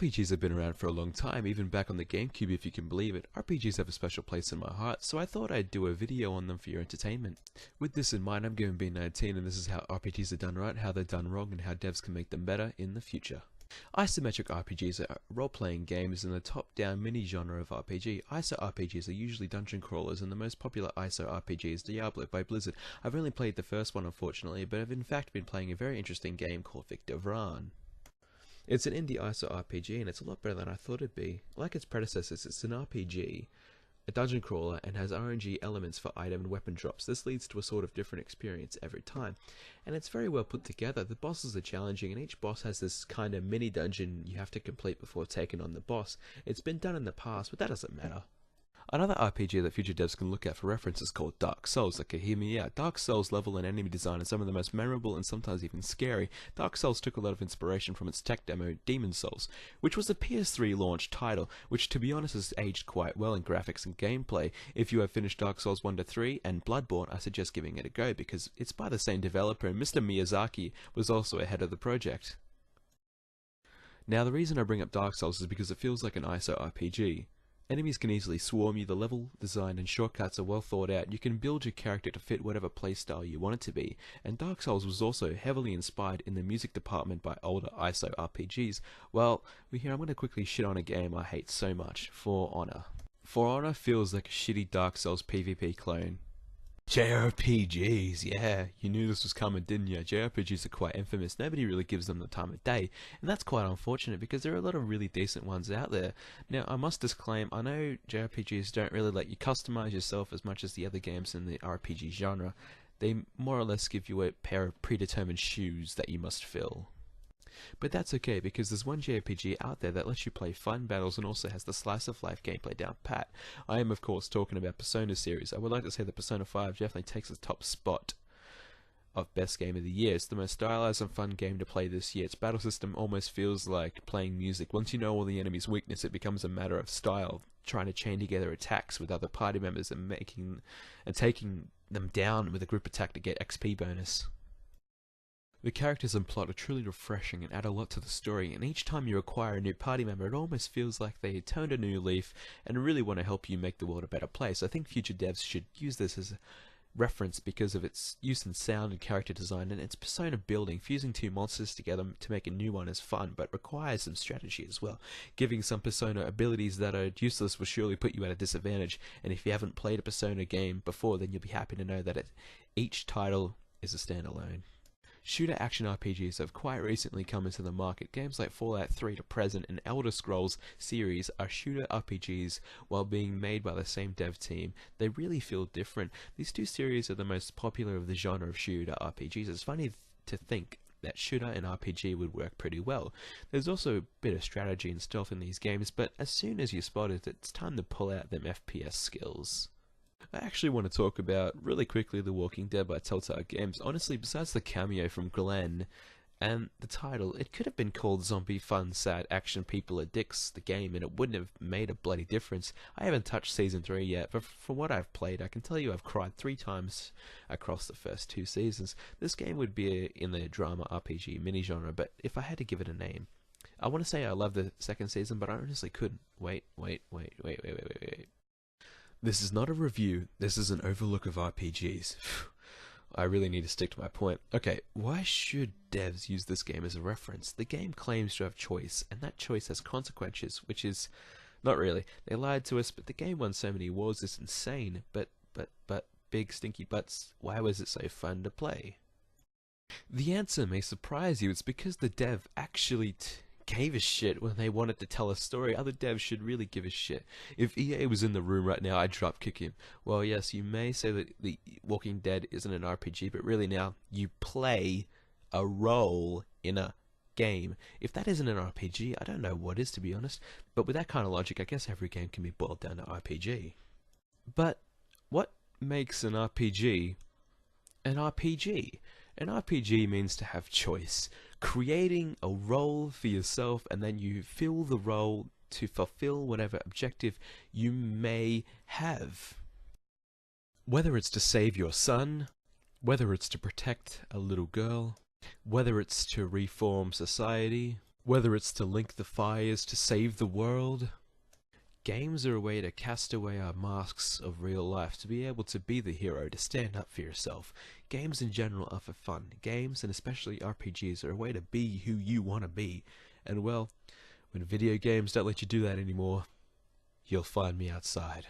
RPGs have been around for a long time, even back on the GameCube if you can believe it. RPGs have a special place in my heart, so I thought I'd do a video on them for your entertainment. With this in mind, I'm going to be 19 and this is how RPGs are done right, how they're done wrong, and how devs can make them better in the future. Isometric RPGs are role-playing games in the top-down mini-genre of RPG. ISO RPGs are usually dungeon crawlers, and the most popular ISO RPG is Diablo by Blizzard. I've only played the first one unfortunately, but I've in fact been playing a very interesting game called Victor Vran. It's an indie ISO RPG and it's a lot better than I thought it'd be. Like its predecessors, it's an RPG, a dungeon crawler, and has RNG elements for item and weapon drops. This leads to a sort of different experience every time. And it's very well put together. The bosses are challenging and each boss has this kind of mini dungeon you have to complete before taking on the boss. It's been done in the past, but that doesn't matter. Another RPG that future devs can look at for reference is called Dark Souls. Okay, hear me out. Dark Souls level and enemy design are some of the most memorable and sometimes even scary. Dark Souls took a lot of inspiration from its tech demo, Demon Souls, which was a PS3 launch title, which to be honest has aged quite well in graphics and gameplay. If you have finished Dark Souls 1 to 3 and Bloodborne, I suggest giving it a go because it's by the same developer and Mr. Miyazaki was also ahead of the project. Now the reason I bring up Dark Souls is because it feels like an ISO RPG. Enemies can easily swarm you, the level design and shortcuts are well thought out, you can build your character to fit whatever playstyle you want it to be, and Dark Souls was also heavily inspired in the music department by older ISO RPGs. Well, here I'm going to quickly shit on a game I hate so much, For Honor. For Honor feels like a shitty Dark Souls PvP clone. JRPGs, yeah, you knew this was coming, didn't you? JRPGs are quite infamous. Nobody really gives them the time of day, and that's quite unfortunate because there are a lot of really decent ones out there. Now, I must disclaim, I know JRPGs don't really let you customize yourself as much as the other games in the RPG genre. They more or less give you a pair of predetermined shoes that you must fill. But that's okay because there's one JRPG out there that lets you play fun battles and also has the slice of life gameplay down pat. I am of course talking about Persona series. I would like to say that Persona 5 definitely takes the top spot of best game of the year. It's the most stylized and fun game to play this year. Its battle system almost feels like playing music. Once you know all the enemy's weakness, it becomes a matter of style, trying to chain together attacks with other party members and taking them down with a group attack to get XP bonus. The characters and plot are truly refreshing and add a lot to the story, and each time you acquire a new party member it almost feels like they turned a new leaf and really want to help you make the world a better place. I think future devs should use this as a reference because of its use in sound and character design and its persona building. Fusing two monsters together to make a new one is fun, but requires some strategy as well. Giving some persona abilities that are useless will surely put you at a disadvantage, and if you haven't played a Persona game before then you'll be happy to know that each title is a standalone. Shooter action RPGs have quite recently come into the market. Games like Fallout 3 to present and Elder Scrolls series are shooter RPGs while being made by the same dev team. They really feel different. These two series are the most popular of the genre of shooter RPGs. It's funny to think that shooter and RPG would work pretty well. There's also a bit of strategy and stealth in these games, but as soon as you spot it, it's time to pull out them FPS skills. I actually want to talk about, really quickly, The Walking Dead by Telltale Games. Honestly, besides the cameo from Glenn and the title, it could have been called Zombie Fun Sad Action People Are Dicks, the game, and it wouldn't have made a bloody difference. I haven't touched Season 3 yet, but from what I've played, I can tell you I've cried 3 times across the first 2 seasons. This game would be in the drama RPG mini-genre, but if I had to give it a name, I want to say I love the second season, but I honestly couldn't. Wait. This is not a review, this is an overlook of RPGs. I really need to stick to my point. Okay, why should devs use this game as a reference? The game claims to have choice, and that choice has consequences, which is... not really. They lied to us, but the game won so many awards, it's insane. But, big stinky butts, why was it so fun to play? The answer may surprise you, it's because the dev actually gave a shit when they wanted to tell a story. Other devs should really give a shit. If EA was in the room right now, I'd drop kick him. Well, yes, you may say that The Walking Dead isn't an RPG, but really now, you play a role in a game. If that isn't an RPG, I don't know what is, to be honest. But with that kind of logic, I guess every game can be boiled down to RPG. But what makes an RPG an RPG? An RPG means to have choice, creating a role for yourself and then you fill the role to fulfill whatever objective you may have. Whether it's to save your son, whether it's to protect a little girl, whether it's to reform society, Whether it's to link the fires to save the world, games are a way to cast away our masks of real life, to be able to be the hero, to stand up for yourself. Games in general are for fun. Games, and especially RPGs, are a way to be who you want to be. And well, when video games don't let you do that anymore, you'll find me outside.